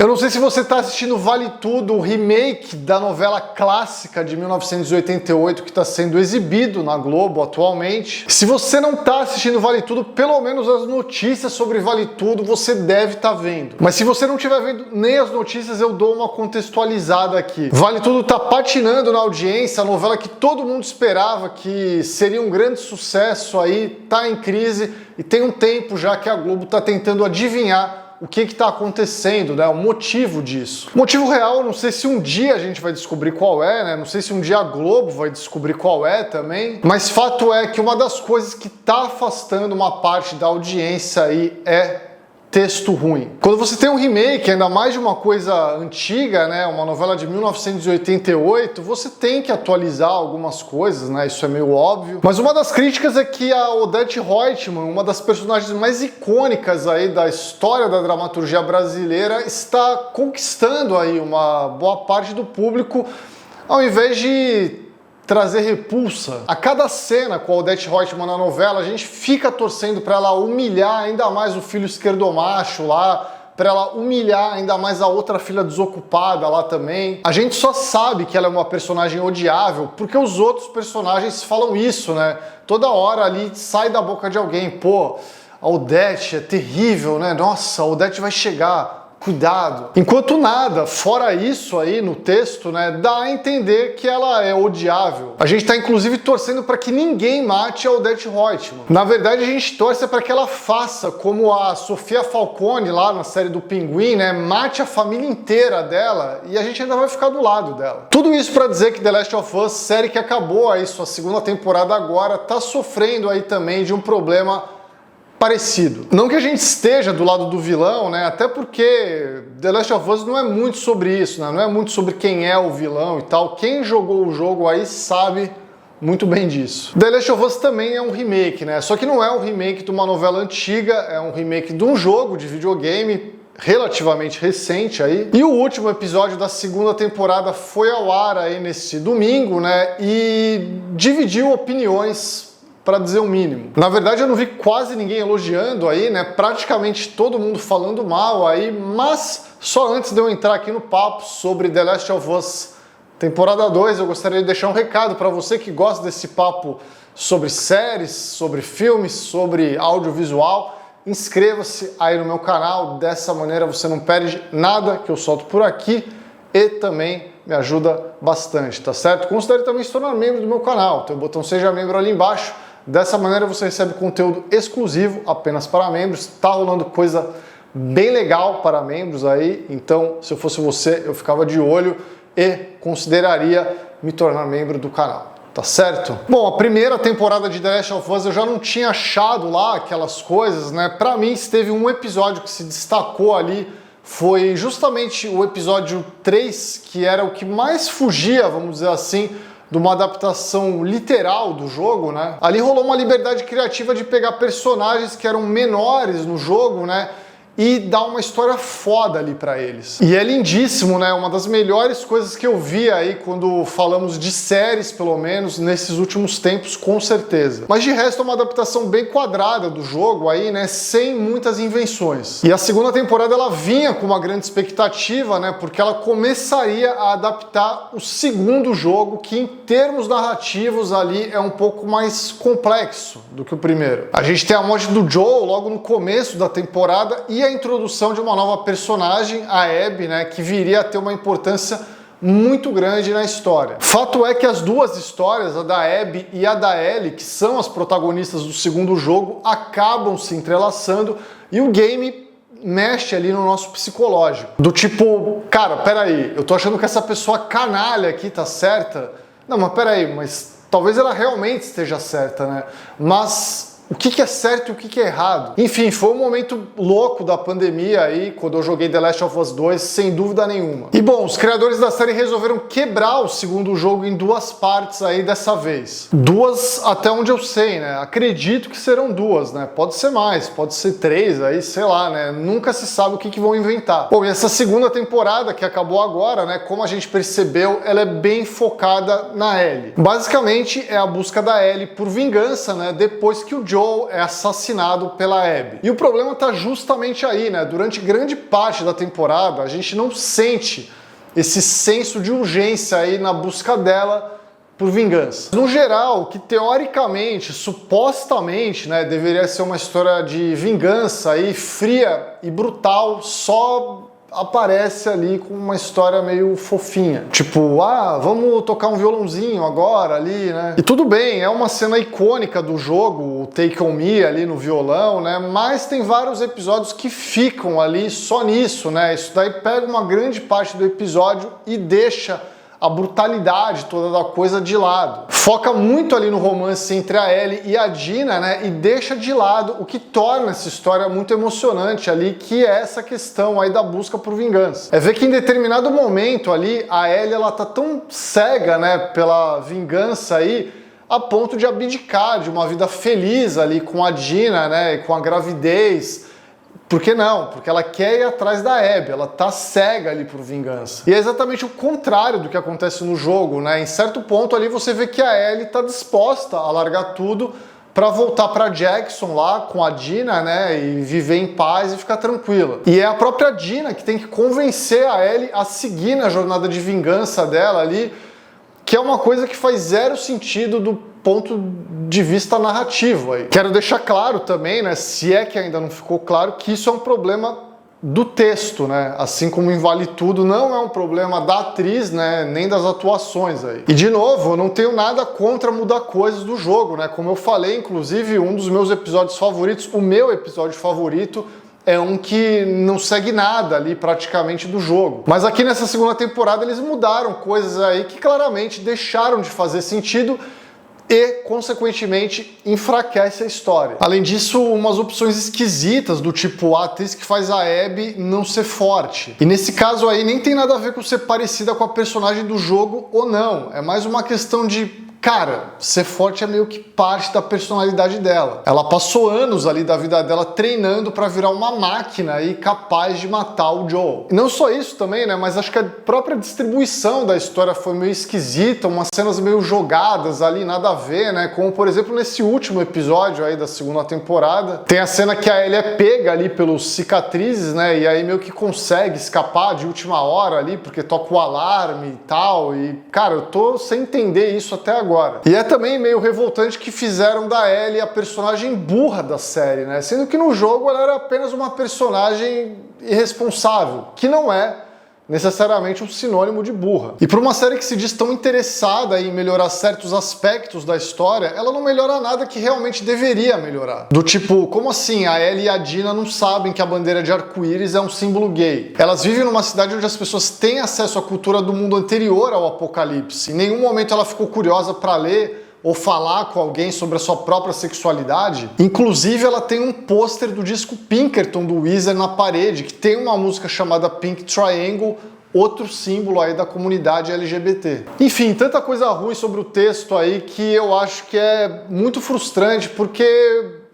Eu não sei se você está assistindo Vale Tudo, o remake da novela clássica de 1988 que está sendo exibido na Globo atualmente. Se você não está assistindo Vale Tudo, pelo menos as notícias sobre Vale Tudo você deve estar vendo. Mas se você não estiver vendo nem as notícias, eu dou uma contextualizada aqui. Vale Tudo está patinando na audiência, a novela que todo mundo esperava que seria um grande sucesso aí, está em crise e tem um tempo já que a Globo está tentando adivinhar o que está acontecendo, né? O motivo disso. O motivo real, não sei se um dia a gente vai descobrir qual é, né? Não sei se um dia a Globo vai descobrir qual é também, mas fato é que uma das coisas que está afastando uma parte da audiência aí é texto ruim. Quando você tem um remake, ainda mais de uma coisa antiga, né, uma novela de 1988, você tem que atualizar algumas coisas, né, isso é meio óbvio. Mas uma das críticas é que a Odete Roitman, uma das personagens mais icônicas aí da história da dramaturgia brasileira, está conquistando aí uma boa parte do público, ao invés de trazer repulsa. A cada cena com a Odete Roitman na novela, a gente fica torcendo para ela humilhar ainda mais o filho esquerdomacho lá, para ela humilhar ainda mais a outra filha desocupada lá também. A gente só sabe que ela é uma personagem odiável porque os outros personagens falam isso, né? Toda hora ali sai da boca de alguém, pô, a Odete é terrível, né? Nossa, a Odete vai chegar. Cuidado. Enquanto nada, fora isso aí no texto, né, dá a entender que ela é odiável. A gente tá inclusive torcendo para que ninguém mate a Odete Roitman. Na verdade, a gente torce para que ela faça como a Sofia Falcone lá na série do Pinguim, né, mate a família inteira dela e a gente ainda vai ficar do lado dela. Tudo isso para dizer que The Last of Us, série que acabou aí sua segunda temporada agora, tá sofrendo aí também de um problema parecido. Não que a gente esteja do lado do vilão, né? Até porque The Last of Us não é muito sobre isso, né? Não é muito sobre quem é o vilão e tal. Quem jogou o jogo aí sabe muito bem disso. The Last of Us também é um remake, né? Só que não é um remake de uma novela antiga, é um remake de um jogo de videogame relativamente recente aí. E o último episódio da segunda temporada foi ao ar aí nesse domingo, né? E dividiu opiniões, para dizer o mínimo. Na verdade, eu não vi quase ninguém elogiando aí, né? Praticamente todo mundo falando mal aí, mas só antes de eu entrar aqui no papo sobre The Last of Us temporada 2, eu gostaria de deixar um recado para você que gosta desse papo sobre séries, sobre filmes, sobre audiovisual. Inscreva-se aí no meu canal, dessa maneira você não perde nada que eu solto por aqui e também me ajuda bastante, tá certo? Considere também se tornar membro do meu canal, tem o botão Seja Membro ali embaixo. Dessa maneira você recebe conteúdo exclusivo apenas para membros. Tá rolando coisa bem legal para membros aí, então se eu fosse você, eu ficava de olho e consideraria me tornar membro do canal. Tá certo? Bom, a primeira temporada de The Last of Us eu já não tinha achado lá aquelas coisas, né? Pra mim, teve um episódio que se destacou ali, foi justamente o episódio 3, que era o que mais fugia, vamos dizer assim, de uma adaptação literal do jogo, né? Ali rolou uma liberdade criativa de pegar personagens que eram menores no jogo, né? E dar uma história foda ali pra eles. E é lindíssimo, né? Uma das melhores coisas que eu vi aí quando falamos de séries, pelo menos, nesses últimos tempos, com certeza. Mas de resto é uma adaptação bem quadrada do jogo aí, né? Sem muitas invenções. E a segunda temporada ela vinha com uma grande expectativa, né? Porque ela começaria a adaptar o segundo jogo, que em termos narrativos ali é um pouco mais complexo do que o primeiro. A gente tem a morte do Joel logo no começo da temporada e a introdução de uma nova personagem, a Abby, né, que viria a ter uma importância muito grande na história. Fato é que as duas histórias, a da Abby e a da Ellie, que são as protagonistas do segundo jogo, acabam se entrelaçando e o game mexe ali no nosso psicológico. Do tipo, cara, peraí, eu tô achando que essa pessoa canalha aqui tá certa. Não, mas peraí, mas talvez ela realmente esteja certa, né? Mas o que é certo e o que é errado? Enfim, foi um momento louco da pandemia aí, quando eu joguei The Last of Us 2, sem dúvida nenhuma. E bom, os criadores da série resolveram quebrar o segundo jogo em duas partes aí dessa vez. Duas até onde eu sei, né? Acredito que serão duas, né? Pode ser mais, pode ser 3 aí, sei lá, né? Nunca se sabe o que vão inventar. Bom, e essa segunda temporada que acabou agora, né? Como a gente percebeu, ela é bem focada na Ellie. Basicamente, é a busca da Ellie por vingança, né? Depois que o Joel Joel é assassinado pela Abby. E o problema tá justamente aí, né? Durante grande parte da temporada, a gente não sente esse senso de urgência aí na busca dela por vingança. No geral, que teoricamente, supostamente, né, deveria ser uma história de vingança aí, fria e brutal, só aparece ali com uma história meio fofinha. Tipo, vamos tocar um violãozinho agora ali, né? E tudo bem, é uma cena icônica do jogo, o Take On Me ali no violão, né? Mas tem vários episódios que ficam ali só nisso, né? Isso daí pega uma grande parte do episódio e deixa a brutalidade toda da coisa de lado. Foca muito ali no romance entre a Ellie e a Dina, né? E deixa de lado o que torna essa história muito emocionante ali, que é essa questão aí da busca por vingança. É ver que em determinado momento ali, a Ellie, ela tá tão cega, né, pela vingança aí, a ponto de abdicar de uma vida feliz ali com a Dina, né, e com a gravidez. Por que não? Porque ela quer ir atrás da Abby, ela tá cega ali por vingança. E é exatamente o contrário do que acontece no jogo, né? Em certo ponto ali você vê que a Ellie tá disposta a largar tudo para voltar para Jackson lá com a Dina, né? E viver em paz e ficar tranquila. E é a própria Dina que tem que convencer a Ellie a seguir na jornada de vingança dela ali, que é uma coisa que faz zero sentido do ponto de vista narrativo aí. Quero deixar claro também, né, se é que ainda não ficou claro, que isso é um problema do texto, né? Assim como em Vale Tudo, não é um problema da atriz, né, nem das atuações aí. E de novo, eu não tenho nada contra mudar coisas do jogo, né? Como eu falei, inclusive, um dos meus episódios favoritos, o meu episódio favorito, é um que não segue nada ali praticamente do jogo. Mas aqui nessa segunda temporada eles mudaram coisas aí que claramente deixaram de fazer sentido e, consequentemente, enfraquece a história. Além disso, umas opções esquisitas, do tipo a atriz que faz a Abby não ser forte. E nesse caso aí nem tem nada a ver com ser parecida com a personagem do jogo ou não. É mais uma questão de, cara, ser forte é meio que parte da personalidade dela. Ela passou anos ali da vida dela treinando pra virar uma máquina e capaz de matar o Joel. E não só isso também, né? Mas acho que a própria distribuição da história foi meio esquisita, umas cenas meio jogadas ali, nada a ver, né? Como, por exemplo, nesse último episódio aí da segunda temporada, tem a cena que a Ellie é pega ali pelos cicatrizes, né? E aí meio que consegue escapar de última hora ali, porque toca o alarme e tal. E, cara, eu tô sem entender isso até agora. E é também meio revoltante que fizeram da Ellie a personagem burra da série, né? Sendo que no jogo ela era apenas uma personagem irresponsável, que não é necessariamente um sinônimo de burra. E para uma série que se diz tão interessada em melhorar certos aspectos da história, ela não melhora nada que realmente deveria melhorar. Do tipo, como assim a Ellie e a Dina não sabem que a bandeira de arco-íris é um símbolo gay? Elas vivem numa cidade onde as pessoas têm acesso à cultura do mundo anterior ao apocalipse. Em nenhum momento ela ficou curiosa para ler ou falar com alguém sobre a sua própria sexualidade. Inclusive, ela tem um pôster do disco Pinkerton do Weezer na parede, que tem uma música chamada Pink Triangle, outro símbolo aí da comunidade LGBT. Enfim, tanta coisa ruim sobre o texto aí que eu acho que é muito frustrante, porque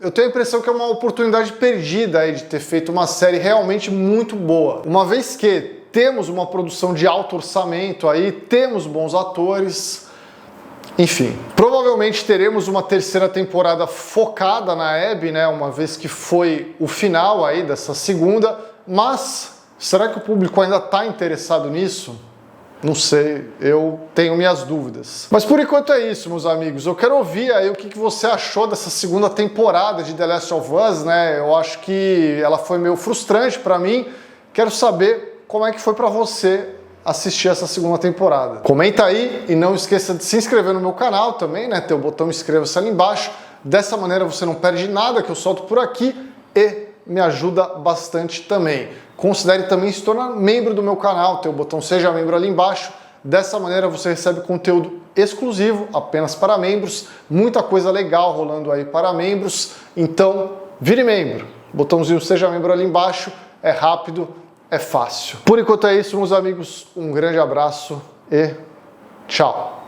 eu tenho a impressão que é uma oportunidade perdida aí de ter feito uma série realmente muito boa. Uma vez que temos uma produção de alto orçamento aí, temos bons atores. Enfim, provavelmente teremos uma terceira temporada focada na Abby, né? Uma vez que foi o final aí dessa segunda, mas será que o público ainda está interessado nisso? Não sei, eu tenho minhas dúvidas. Mas por enquanto é isso, meus amigos. Eu quero ouvir aí o que você achou dessa segunda temporada de The Last of Us, né? Eu acho que ela foi meio frustrante para mim. Quero saber como é que foi para você assistir essa segunda temporada. Comenta aí e não esqueça de se inscrever no meu canal também, né? Tem o botão inscreva-se ali embaixo. Dessa maneira você não perde nada que eu solto por aqui e me ajuda bastante também. Considere também se tornar membro do meu canal, tem o botão seja membro ali embaixo. Dessa maneira você recebe conteúdo exclusivo apenas para membros, muita coisa legal rolando aí para membros. Então, vire membro. Botãozinho seja membro ali embaixo, é rápido, é fácil. Por enquanto é isso, meus amigos. Um grande abraço e tchau!